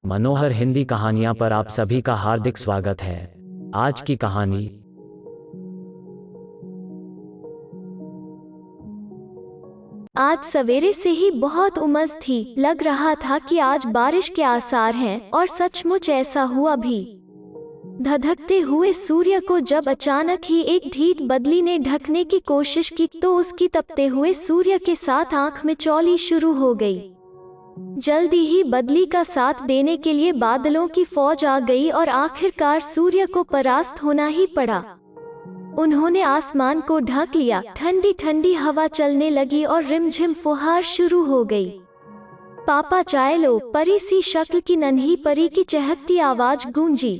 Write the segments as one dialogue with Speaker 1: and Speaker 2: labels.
Speaker 1: मनोहर हिंदी कहानियां पर आप सभी का हार्दिक स्वागत है। आज की कहानी
Speaker 2: आज सवेरे से ही बहुत उमस थी। लग रहा था कि आज बारिश के आसार हैं और सचमुच ऐसा हुआ भी। धधकते हुए सूर्य को जब अचानक ही एक ढीठ बदली ने ढकने की कोशिश की तो उसकी तपते हुए सूर्य के साथ आंख में चौली शुरू हो गई। जल्दी ही बदली का साथ देने के लिए बादलों की फौज आ गई और आखिरकार सूर्य को परास्त होना ही पड़ा। उन्होंने आसमान को ढक लिया, ठंडी ठंडी हवा चलने लगी और रिमझिम फुहार शुरू हो गई। पापा चाय लो, परी सी शक्ल की नन्ही परी की चहकती आवाज गूंजी।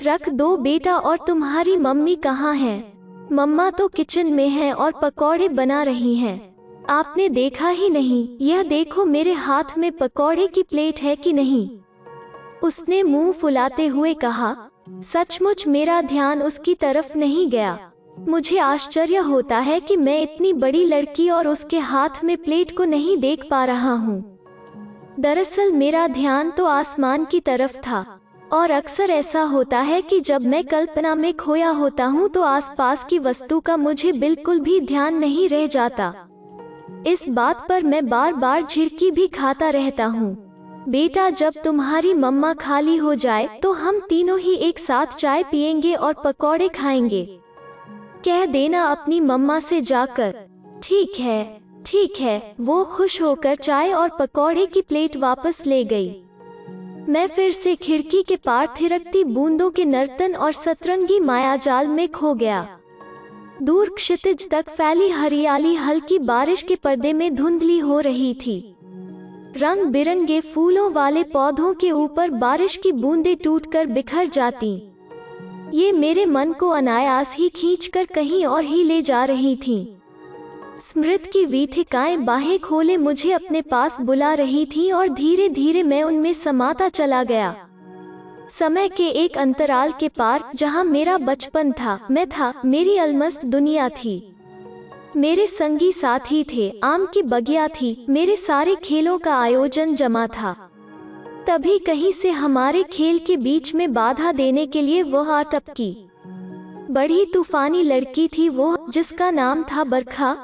Speaker 2: रख दो बेटा, और तुम्हारी मम्मी कहाँ है? मम्मा तो किचन में है और पकौड़े बना रही हैं। आपने देखा ही नहीं? यह देखो मेरे हाथ में पकौड़े की प्लेट है कि नहीं? उसने मुंह फुलाते हुए कहा। सचमुच मेरा ध्यान उसकी तरफ नहीं गया। मुझे आश्चर्य होता है कि मैं इतनी बड़ी लड़की और उसके हाथ में प्लेट को नहीं देख पा रहा हूँ। दरअसल मेरा ध्यान तो आसमान की तरफ था, और अक्सर ऐसा होता है कि जब मैं कल्पना में खोया होता हूँ तो आसपास की वस्तु का मुझे बिल्कुल भी ध्यान नहीं रह जाता। इस बात पर मैं बार बार झिड़की भी खाता रहता हूँ। बेटा, जब तुम्हारी मम्मा खाली हो जाए तो हम तीनों ही एक साथ चाय पिएंगे और पकौड़े खाएंगे। कह देना अपनी मम्मा से जाकर। ठीक है, ठीक है। वो खुश होकर चाय और पकौड़े की प्लेट वापस ले गई। मैं फिर से खिड़की के पार थिरकती बूंदों के नर्तन और सतरंगी मायाजाल में खो गया। दूर क्षितिज तक फैली हरियाली हल्की बारिश के पर्दे में धुंधली हो रही थी। रंग बिरंगे फूलों वाले पौधों के ऊपर बारिश की बूंदें टूटकर बिखर जाती। ये मेरे मन को अनायास ही खींचकर कहीं और ही ले जा रही थीं। स्मृति की वीथिकाएं बाहें खोले मुझे अपने पास बुला रही थीं और धीरे धीरे मैं उनमें समाता चला गया। समय के एक अंतराल के पार, जहां मेरा बचपन था, मैं था, मेरी अलमस्त दुनिया थी। मेरे संगी साथी थे, आम की बगिया थी, मेरे सारे खेलों का आयोजन जमा था। तभी कहीं से हमारे खेल के बीच में बाधा देने के लिए वो आ टपकी। बड़ी तूफानी लड़की थी वो, जिसका नाम था बरखा।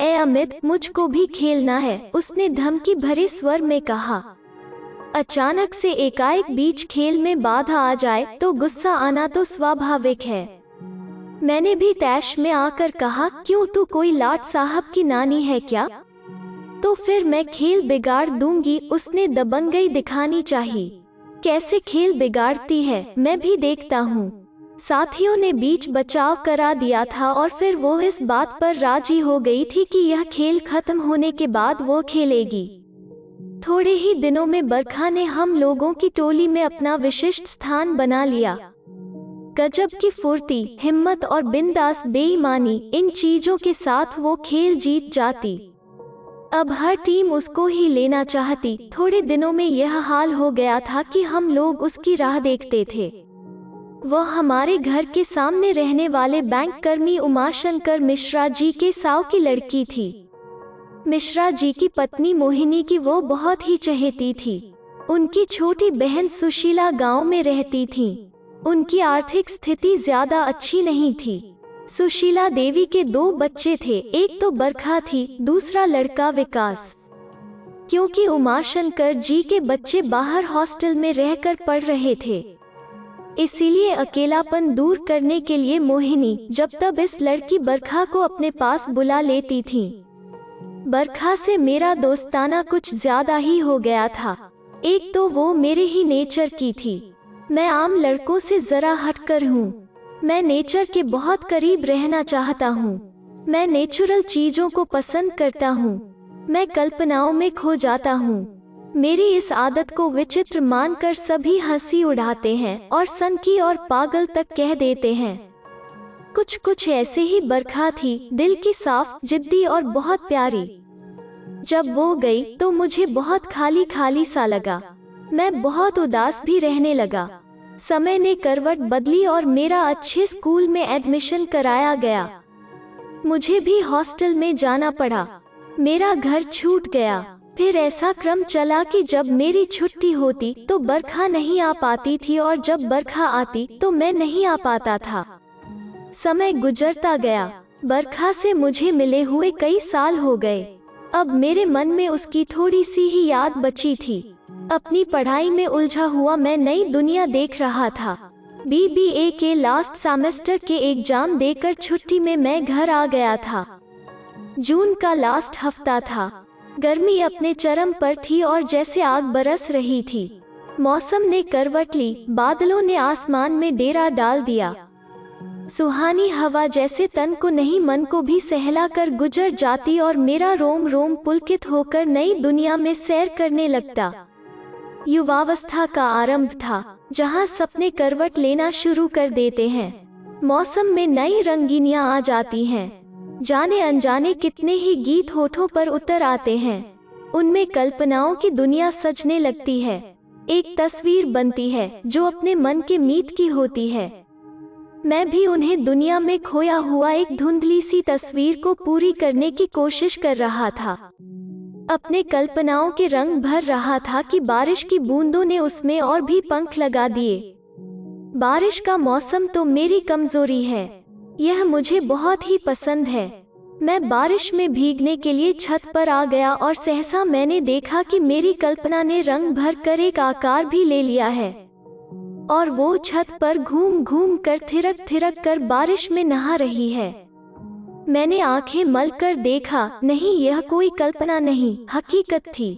Speaker 2: ए अमित, मुझको भी खेलना है, उसने धमकी भरे स्वर में कहा। अचानक से एकाएक बीच खेल में बाधा आ जाए तो गुस्सा आना तो स्वाभाविक है। मैंने भी तैश में आकर कहा, क्यों, तू कोई लाट साहब की नानी है क्या? तो फिर मैं खेल बिगाड़ दूंगी, उसने दबंगई दिखानी चाहिए। कैसे खेल बिगाड़ती है, मैं भी देखता हूँ। साथियों ने बीच बचाव करा दिया था और फिर वो इस बात पर राजी हो गई थी कि यह खेल खत्म होने के बाद वो खेलेगी। थोड़े ही दिनों में बरखा ने हम लोगों की टोली में अपना विशिष्ट स्थान बना लिया। गजब की फुर्ती, हिम्मत और बिंदास बेईमानी, इन चीजों के साथ वो खेल जीत जाती। अब हर टीम उसको ही लेना चाहती। थोड़े दिनों में यह हाल हो गया था कि हम लोग उसकी राह देखते थे। वह हमारे घर के सामने रहने वाले बैंक कर्मी उमाशंकर मिश्रा जी के साव की लड़की थी। मिश्रा जी की पत्नी मोहिनी की वो बहुत ही चहेती थी। उनकी छोटी बहन सुशीला गांव में रहती थी। उनकी आर्थिक स्थिति ज्यादा अच्छी नहीं थी। सुशीला देवी के 2 बच्चे थे, एक तो बरखा थी, दूसरा लड़का विकास। क्योंकि उमाशंकर जी के बच्चे बाहर हॉस्टल में रहकर पढ़ रहे थे, इसीलिए अकेलापन दूर करने के लिए मोहिनी जब तब इस लड़की बरखा को अपने पास बुला लेती थी। बरखा से मेरा दोस्ताना कुछ ज्यादा ही हो गया था। एक तो वो मेरे ही नेचर की थी। मैं आम लड़कों से जरा हटकर हूँ। मैं नेचर के बहुत करीब रहना चाहता हूँ। मैं नेचुरल चीजों को पसंद करता हूँ। मैं कल्पनाओं में खो जाता हूँ। मेरी इस आदत को विचित्र मानकर सभी हंसी उड़ाते हैं और सनकी और पागल तक कह देते हैं। कुछ ऐसे ही बरखा थी, दिल की साफ, जिद्दी और बहुत प्यारी। जब वो गई तो मुझे बहुत खाली खाली सा लगा। मैं बहुत उदास भी रहने लगा। समय ने करवट बदली और मेरा अच्छे स्कूल में एडमिशन कराया गया। मुझे भी हॉस्टल में जाना पड़ा। मेरा घर छूट गया। फिर ऐसा क्रम चला कि जब मेरी छुट्टी होती तो बरखा नहीं आ पाती थी और जब बरखा आती तो मैं नहीं आ पाता था। समय गुजरता गया। बरखा से मुझे मिले हुए कई साल हो गए। अब मेरे मन में उसकी थोड़ी सी ही याद बची थी। अपनी पढ़ाई में उलझा हुआ मैं नई दुनिया देख रहा था। बीबीए के लास्ट सेमेस्टर के एग्जाम देकर छुट्टी में मैं घर आ गया था। जून का लास्ट हफ्ता था। गर्मी अपने चरम पर थी और जैसे आग बरस रही थी। मौसम ने करवट ली, बादलों ने आसमान में डेरा डाल दिया। सुहानी हवा जैसे तन को नहीं मन को भी सहला कर गुजर जाती और मेरा रोम रोम पुलकित होकर नई दुनिया में सैर करने लगता। युवावस्था का आरंभ था, जहां सपने करवट लेना शुरू कर देते हैं। मौसम में नई रंगीनियां आ जाती हैं। जाने अनजाने कितने ही गीत होठों पर उतर आते हैं। उनमें कल्पनाओं की दुनिया सजने लगती है। एक तस्वीर बनती है जो अपने मन के मीत की होती है। मैं भी उन्हें दुनिया में खोया हुआ एक धुंधली सी तस्वीर को पूरी करने की कोशिश कर रहा था। अपने कल्पनाओं के रंग भर रहा था कि बारिश की बूंदों ने उसमें और भी पंख लगा दिए। बारिश का मौसम तो मेरी कमजोरी है। यह मुझे बहुत ही पसंद है। मैं बारिश में भीगने के लिए छत पर आ गया और सहसा मैंने देखा कि मेरी कल्पना ने रंग भर कर एक आकार भी ले लिया है और वो छत पर घूम घूम कर थिरक थिरक कर बारिश में नहा रही है। मैंने आंखें मल कर देखा, नहीं यह कोई कल्पना नहीं, हकीकत थी।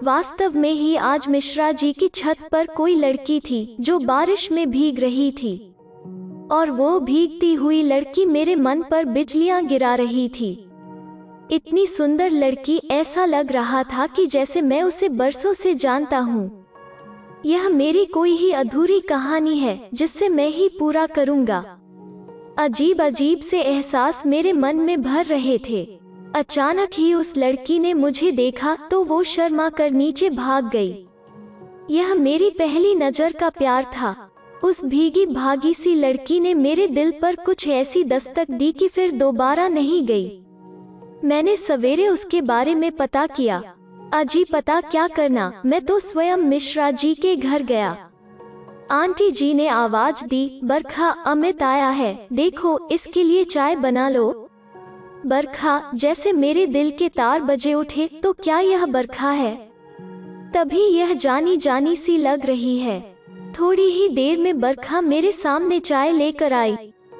Speaker 2: वास्तव में ही आज मिश्रा जी की छत पर कोई लड़की थी जो बारिश में भीग रही थी और वो भीगती हुई लड़की मेरे मन पर बिजलियां गिरा रही थी। इतनी सुंदर लड़की, ऐसा लग रहा था कि जैसे मैं उसे बरसों से जानता हूँ। यह मेरी कोई ही अधूरी कहानी है जिससे मैं ही पूरा करूँगा। अजीब अजीब से एहसास मेरे मन में भर रहे थे। अचानक ही उस लड़की ने मुझे देखा तो वो शर्मा कर नीचे भाग गई। यह मेरी पहली नजर का प्यार था। उस भीगी भागी सी लड़की ने मेरे दिल पर कुछ ऐसी दस्तक दी कि फिर दोबारा नहीं गई। मैंने सवेरे उसके बारे में पता किया। अजी पता क्या करना, मैं तो स्वयं मिश्रा जी के घर गया। आंटी जी ने आवाज दी, बरखा अमित आया है, देखो इसके लिए चाय बना लो। बरखा, जैसे मेरे दिल के तार बजे उठे, तो क्या यह बरखा है? तभी यह जानी जानी सी लग रही है। थोड़ी ही देर में बरखा मेरे सामने चाय लेकर आई।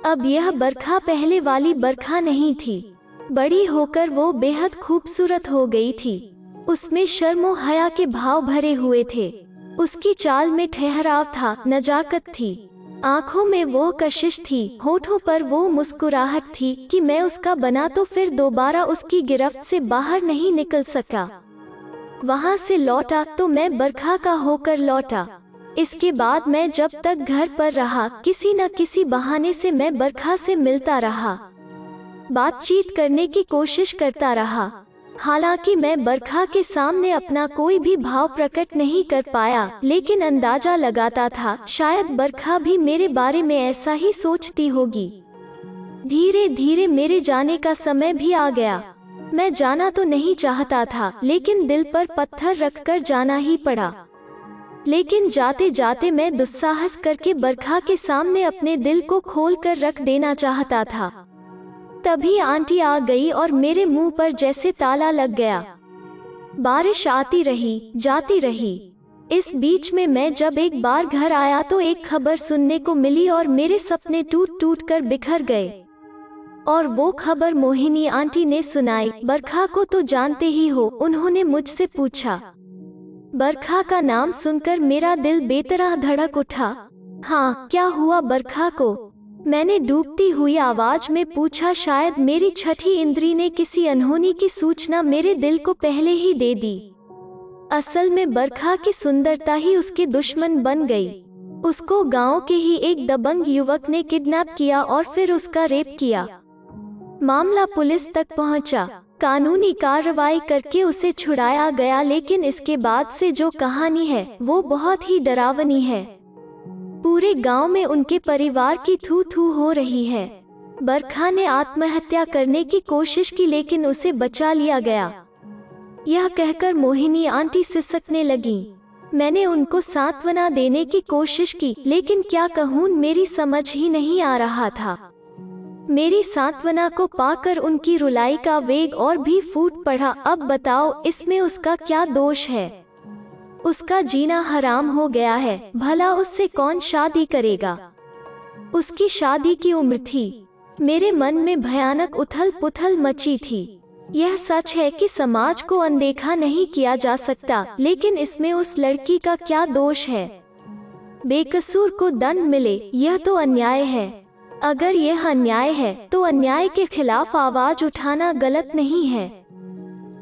Speaker 2: अब यह बरखा पहले वाली बरखा नहीं थी। बड़ी होकर वो बेहद खूबसूरत हो गई थी। उसमें शर्मो हया के भाव भरे हुए थे। उसकी चाल में ठहराव था, नजाकत थी। आंखों में वो कशिश थी, होठों पर वो मुस्कुराहट थी कि मैं उसका बना तो फिर दोबारा उसकी गिरफ्त से बाहर नहीं निकल सका। वहां से लौटा तो मैं बरखा का होकर लौटा। इसके बाद मैं जब तक घर पर रहा, किसी न किसी बहाने से मैं बरखा से मिलता रहा, बातचीत करने की कोशिश करता रहा। हालांकि मैं बरखा के सामने अपना कोई भी भाव प्रकट नहीं कर पाया, लेकिन अंदाजा लगाता था शायद बरखा भी मेरे बारे में ऐसा ही सोचती होगी। धीरे धीरे मेरे जाने का समय भी आ गया। मैं जाना तो नहीं चाहता था, लेकिन दिल पर पत्थर रखकर जाना ही पड़ा। लेकिन जाते जाते मैं दुस्साहस करके बरखा के सामने अपने दिल को खोल कर रख देना चाहता था। तभी आंटी आ गई और मेरे मुंह पर जैसे ताला लग गया। बारिश आती रही, जाती रही। इस बीच में मैं जब एक बार घर आया तो एक खबर सुनने को मिली और मेरे सपने टूट टूट कर बिखर गए। और वो खबर मोहिनी आंटी ने सुनाई। बरखा को तो जानते ही हो, उन्होंने मुझसे पूछा। बरखा का नाम सुनकर मेरा दिल बेतरह धड़क उठा। हाँ, क्या हुआ बरखा को? मैंने डूबती हुई आवाज में पूछा। शायद मेरी छठी इंद्री ने किसी अनहोनी की सूचना मेरे दिल को पहले ही दे दी। असल में बरखा की सुंदरता ही उसकी दुश्मन बन गई। उसको गांव के ही एक दबंग युवक ने किडनैप किया और फिर उसका रेप किया। मामला पुलिस तक पहुंचा। कानूनी कार्रवाई करके उसे छुड़ाया गया, लेकिन इसके बाद से जो कहानी है वो बहुत ही डरावनी है। पूरे गांव में उनके परिवार की थू थू हो रही है। बरखा ने आत्महत्या करने की कोशिश की, लेकिन उसे बचा लिया गया। यह कहकर मोहिनी आंटी सिसकने लगी। मैंने उनको सांत्वना देने की कोशिश की, लेकिन क्या कहूँ, मेरी समझ ही नहीं आ रहा था। मेरी सांत्वना को पाकर उनकी रुलाई का वेग और भी फूट पड़ा। अब बताओ, इसमें उसका क्या दोष है? उसका जीना हराम हो गया है, भला उससे कौन शादी करेगा? उसकी शादी की उम्र थी। मेरे मन में भयानक उथल पुथल मची थी। यह सच है कि समाज को अनदेखा नहीं किया जा सकता, लेकिन इसमें उस लड़की का क्या दोष है? बेकसूर को दंड मिले, यह तो अन्याय है। अगर यह अन्याय है तो अन्याय के खिलाफ आवाज उठाना गलत नहीं है।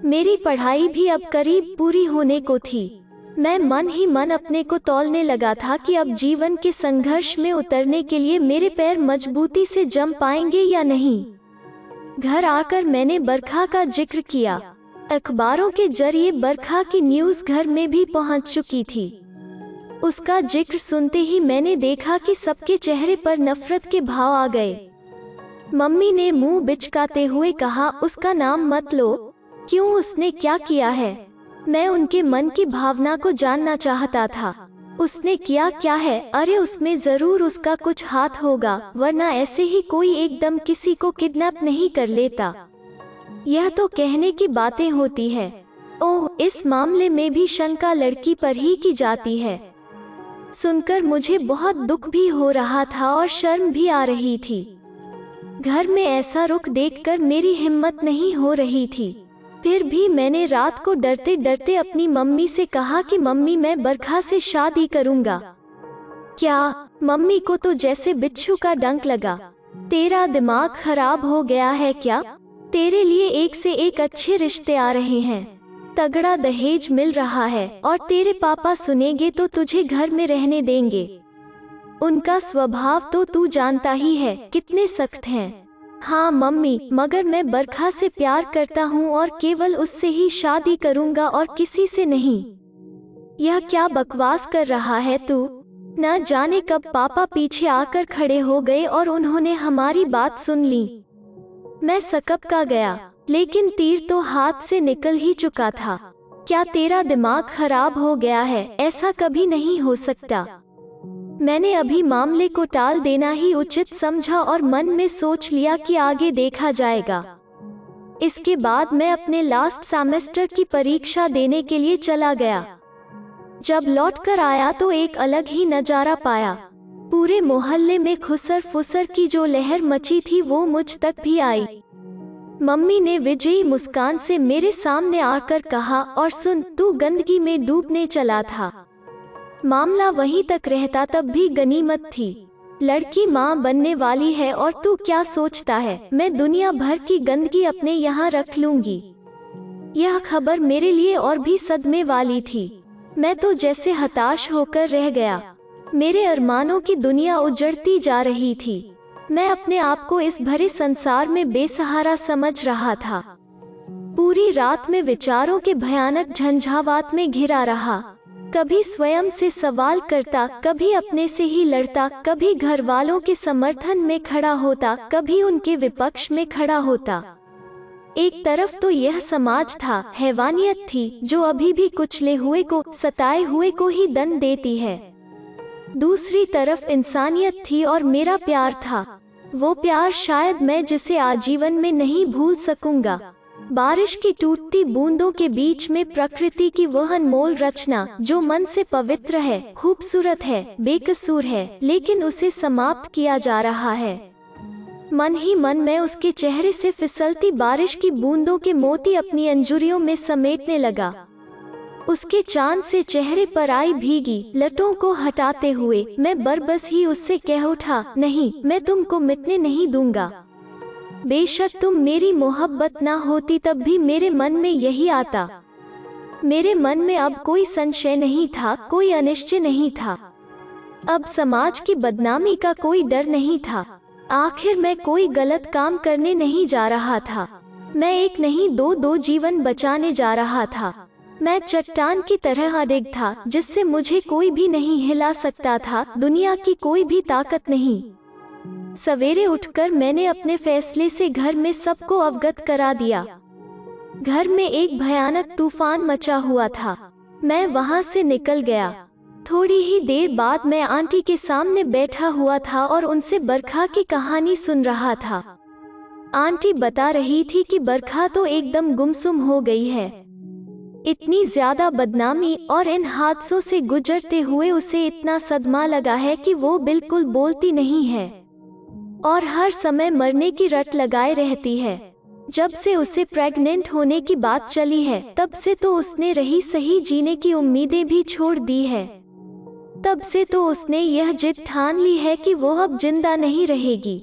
Speaker 2: मेरी पढ़ाई भी अब करीब पूरी होने को थी। मैं मन ही मन अपने को तौलने लगा था कि अब जीवन के संघर्ष में उतरने के लिए मेरे पैर मजबूती से जम पाएंगे या नहीं। घर आकर मैंने बरखा का जिक्र किया। अखबारों के जरिए बरखा की न्यूज़ घर में भी पहुंच चुकी थी। उसका जिक्र सुनते ही मैंने देखा कि सबके चेहरे पर नफरत के भाव आ गए। मम्मी ने मुंह बिचकाते हुए कहा, उसका नाम मत लो। क्यों, उसने क्या किया है? मैं उनके मन की भावना को जानना चाहता था। उसने किया क्या है? अरे उसमें जरूर उसका कुछ हाथ होगा, वरना ऐसे ही कोई एकदम किसी को किडनैप नहीं कर लेता। यह तो कहने की बातें होती है। ओह, इस मामले में भी शंका लड़की पर ही की जाती है। सुनकर मुझे बहुत दुख भी हो रहा था और शर्म भी आ रही थी। घर में ऐसा रुख देखकर मेरी हिम्मत नहीं हो रही थी। फिर भी मैंने रात को डरते डरते अपनी मम्मी से कहा कि मम्मी, मैं बरखा से शादी करूंगा। क्या? मम्मी को तो जैसे बिच्छू का डंक लगा। तेरा दिमाग खराब हो गया है क्या? तेरे लिए एक से एक अच्छे रिश्ते आ रहे हैं, तगड़ा दहेज मिल रहा है, और तेरे पापा सुनेंगे तो तुझे घर में रहने देंगे। उनका स्वभाव तो तू जानता ही है, कितने सख्त हैं। हाँ मम्मी, मगर मैं बरखा से प्यार करता हूँ और केवल उससे ही शादी करूँगा और किसी से नहीं। यह क्या बकवास कर रहा है तू? न जाने कब पापा पीछे आकर खड़े हो गए और उन्होंने हमारी बात सुन ली। मैं सकपका गया, लेकिन तीर तो हाथ से निकल ही चुका था। क्या तेरा दिमाग खराब हो गया है? ऐसा कभी नहीं हो सकता। मैंने अभी मामले को टाल देना ही उचित समझा और मन में सोच लिया कि आगे देखा जाएगा। इसके बाद मैं अपने लास्ट सेमेस्टर की परीक्षा देने के लिए चला गया। जब लौटकर आया तो एक अलग ही नजारा पाया। पूरे मोहल्ले में खुसर फुसर की जो लहर मची थी वो मुझ तक भी आई। मम्मी ने विजयी मुस्कान से मेरे सामने आकर कहा, और सुन, तू गंदगी में डूबने चला था। मामला वहीं तक रहता तब भी गनीमत थी। लड़की माँ बनने वाली है और तू क्या सोचता है मैं दुनिया भर की गंदगी अपने यहाँ रख लूंगी? यह खबर मेरे लिए और भी सदमे वाली थी। मैं तो जैसे हताश होकर रह गया। मेरे अरमानों की दुनिया उजड़ती जा रही थी। मैं अपने आप को इस भरे संसार में बेसहारा समझ रहा था। पूरी रात में विचारों के भयानक झंझावात में घिरा रहा। कभी स्वयं से सवाल करता, कभी अपने से ही लड़ता, कभी घर वालों के समर्थन में खड़ा होता, कभी उनके विपक्ष में खड़ा होता। एक तरफ तो यह समाज था, हैवानियत थी, जो अभी भी कुचले हुए को, सताए हुए को ही दंड देती है। दूसरी तरफ इंसानियत थी और मेरा प्यार था। वो प्यार शायद मैं जिसे आजीवन में नहीं भूल सकूंगा। बारिश की टूटती बूंदों के बीच में प्रकृति की वह अनमोल रचना, जो मन से पवित्र है, खूबसूरत है, बेकसूर है, लेकिन उसे समाप्त किया जा रहा है। मन ही मन मैं उसके चेहरे से फिसलती बारिश की बूंदों के मोती अपनी अंजुरियों में समेटने लगा। उसके चांद से चेहरे पर आई भीगी लटों को हटाते हुए मैं बरबस ही उससे कह उठा, नहीं, मैं तुमको मिटने नहीं दूंगा। बेशक तुम मेरी मोहब्बत ना होती तब भी मेरे मन में यही आता। मेरे मन में अब कोई संशय नहीं था, कोई अनिश्चय नहीं था। अब समाज की बदनामी का कोई डर नहीं था। आखिर मैं कोई गलत काम करने नहीं जा रहा था। मैं एक नहीं दो जीवन बचाने जा रहा था। मैं चट्टान की तरह अडिग था, जिससे मुझे कोई भी नहीं हिला सकता था, दुनिया की कोई भी ताकत नहीं। सवेरे उठकर मैंने अपने फैसले से घर में सबको अवगत करा दिया। घर में एक भयानक तूफान मचा हुआ था। मैं वहां से निकल गया। थोड़ी ही देर बाद मैं आंटी के सामने बैठा हुआ था और उनसे बरखा की कहानी सुन रहा था। आंटी बता रही थी कि बरखा तो एकदम गुमसुम हो गई है। इतनी ज्यादा बदनामी और इन हादसों से गुजरते हुए उसे इतना सदमा लगा है कि वो बिल्कुल बोलती नहीं है और हर समय मरने की रट लगाए रहती है। जब से उसे प्रेग्नेंट होने की बात चली है, तब से तो उसने रही सही जीने की उम्मीदें भी छोड़ दी है। तब से तो उसने यह जिद ठान ली है कि वो अब जिंदा नहीं रहेगी।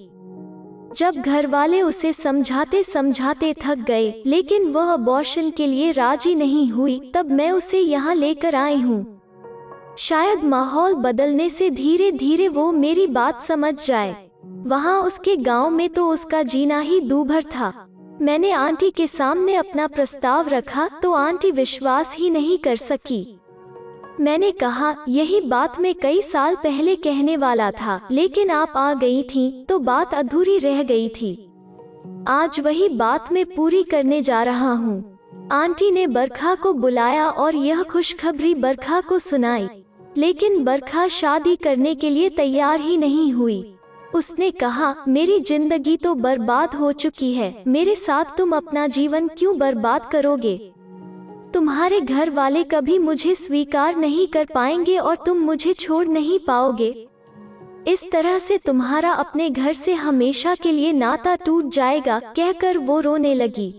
Speaker 2: जब घर वाले उसे समझाते समझाते थक गए, लेकिन वह अबॉर्शन के लिए राजी नहीं हुई, तब मैं उसे यहाँ लेकर आई हूँ। शायद माहौल बदलने से धीरे धीरे वो मेरी बात समझ जाए। वहाँ उसके गांव में तो उसका जीना ही दूभर था। मैंने आंटी के सामने अपना प्रस्ताव रखा तो आंटी विश्वास ही नहीं कर सकी। मैंने कहा, यही बात मैं कई साल पहले कहने वाला था, लेकिन आप आ गई थीं, तो बात अधूरी रह गई थी। आज वही बात मैं पूरी करने जा रहा हूँ। आंटी ने बरखा को बुलाया और यह खुशखबरी बरखा को सुनाई, लेकिन बरखा शादी करने के लिए तैयार ही नहीं हुई। उसने कहा, मेरी जिंदगी तो बर्बाद हो चुकी है, मेरे साथ तुम अपना जीवन क्यों बर्बाद करोगे? तुम्हारे घर वाले कभी मुझे स्वीकार नहीं कर पाएंगे और तुम मुझे छोड़ नहीं पाओगे। इस तरह से तुम्हारा अपने घर से हमेशा के लिए नाता टूट जाएगा, कहकर वो रोने लगी।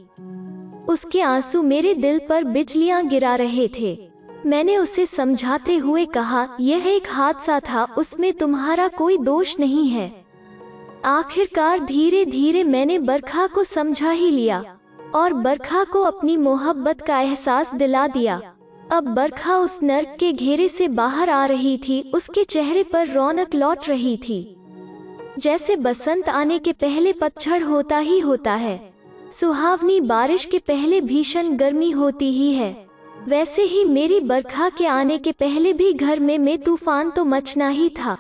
Speaker 2: उसके आंसू मेरे दिल पर बिजलियां गिरा रहे थे। मैंने उसे समझाते हुए कहा, यह एक हादसा था, उसमें तुम्हारा कोई दोष नहीं है। आखिरकार धीरे धीरे मैंने बरखा को समझा ही लिया और बरखा को अपनी मोहब्बत का एहसास दिला दिया। अब बरखा उस नर्क के घेरे से बाहर आ रही थी। उसके चेहरे पर रौनक लौट रही थी। जैसे बसंत आने के पहले पतझड़ होता ही होता है, सुहावनी बारिश के पहले भीषण गर्मी होती ही है, वैसे ही मेरी बरखा के आने के पहले भी घर में तूफान तो मचना ही था।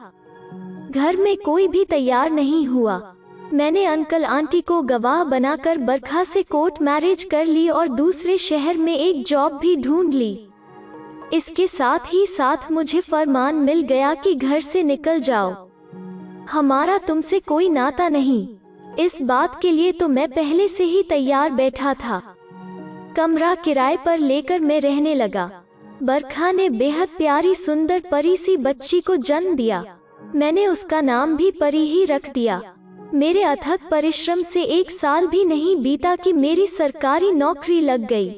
Speaker 2: घर में कोई भी तैयार नहीं हुआ। मैंने अंकल आंटी को गवाह बनाकर बरखा से कोर्ट मैरिज कर ली और दूसरे शहर में एक जॉब भी ढूंढ ली। इसके साथ ही साथ मुझे फरमान मिल गया कि घर से निकल जाओ, हमारा तुमसे कोई नाता नहीं। इस बात के लिए तो मैं पहले से ही तैयार बैठा था। कमरा किराए पर लेकर मैं रहने लगा। बरखा ने बेहद प्यारी सुंदर परी सी बच्ची को जन्म दिया। मैंने उसका नाम भी परी ही रख दिया। मेरे अथक परिश्रम से 1 साल भी नहीं बीता कि मेरी सरकारी नौकरी लग गई।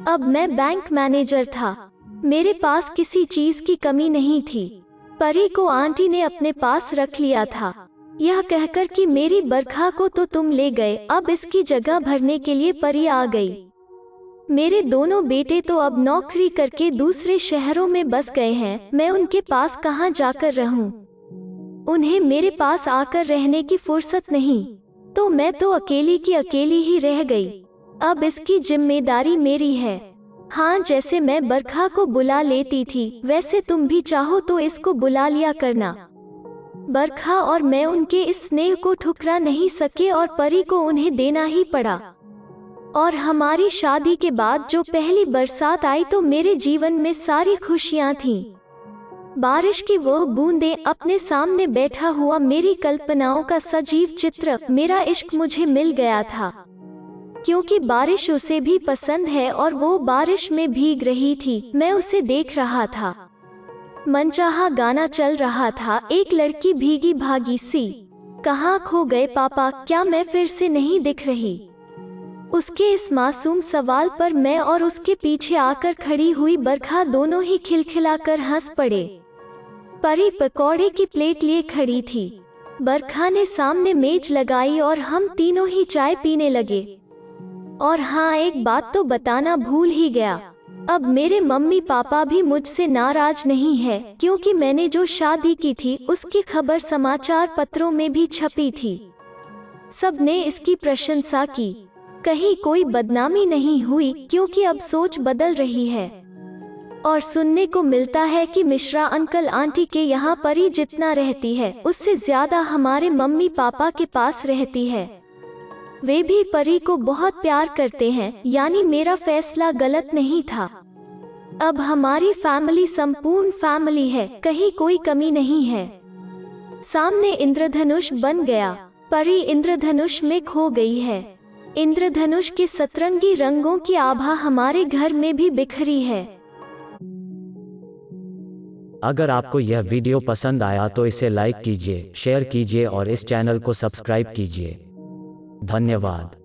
Speaker 2: अब मैं बैंक मैनेजर था। मेरे पास किसी चीज की कमी नहीं थी। परी को आंटी ने अपने पास रख लिया था, यह कहकर कि मेरी बरखा को तो तुम ले गए, अब इसकी जगह भरने के लिए परी आ गई। मेरे दोनों बेटे तो अब नौकरी करके दूसरे शहरों में बस गए हैं। मैं उनके पास कहाँ जाकर रहूं? उन्हें मेरे पास आकर रहने की फुर्सत नहीं, तो मैं तो अकेली की अकेली ही रह गई। अब इसकी जिम्मेदारी मेरी है। हाँ, जैसे मैं बरखा को बुला लेती थी, वैसे तुम भी चाहो तो इसको बुला लिया करना। बरखा और मैं उनके इस स्नेह को ठुकरा नहीं सके और परी को उन्हें देना ही पड़ा। और हमारी शादी के बाद जो पहली बरसात आई तो मेरे जीवन में सारी खुशियां थीं। बारिश की वह बूंदें, अपने सामने बैठा हुआ मेरी कल्पनाओं का सजीव चित्र, मेरा इश्क मुझे मिल गया था। क्योंकि बारिश उसे भी पसंद है और वो बारिश में भीग रही थी, मैं उसे देख रहा था। मनचाहा गाना चल रहा था, एक लड़की भीगी भागी सी। कहाँ खो गए पापा, क्या मैं फिर से नहीं दिख रही? उसके इस मासूम सवाल पर मैं और उसके पीछे आकर खड़ी हुई बरखा दोनों ही खिलखिलाकर हंस पड़े। परी पकौड़े की प्लेट लिए खड़ी थी। बरखा ने सामने मेज लगाई और हम तीनों ही चाय पीने लगे। और हाँ, एक बात तो बताना भूल ही गया, अब मेरे मम्मी पापा भी मुझसे नाराज नहीं है, क्योंकि मैंने जो शादी की थी उसकी खबर समाचार पत्रों में भी छपी थी। सबने इसकी प्रशंसा की। कहीं कोई बदनामी नहीं हुई, क्योंकि अब सोच बदल रही है और सुनने को मिलता है कि मिश्रा अंकल आंटी के यहाँ परी जितना रहती है, उससे ज्यादा हमारे मम्मी पापा के पास रहती है। वे भी परी को बहुत प्यार करते हैं, यानी मेरा फैसला गलत नहीं था। अब हमारी फैमिली संपूर्ण फैमिली है, कहीं कोई कमी नहीं है। सामने इंद्रधनुष बन गया। परी इंद्रधनुष में खो गई है। इंद्रधनुष के सतरंगी रंगों की आभा हमारे घर में भी बिखरी है।
Speaker 1: अगर आपको यह वीडियो पसंद आया तो इसे लाइक कीजिए, शेयर कीजिए और इस चैनल को सब्सक्राइब कीजिए। धन्यवाद।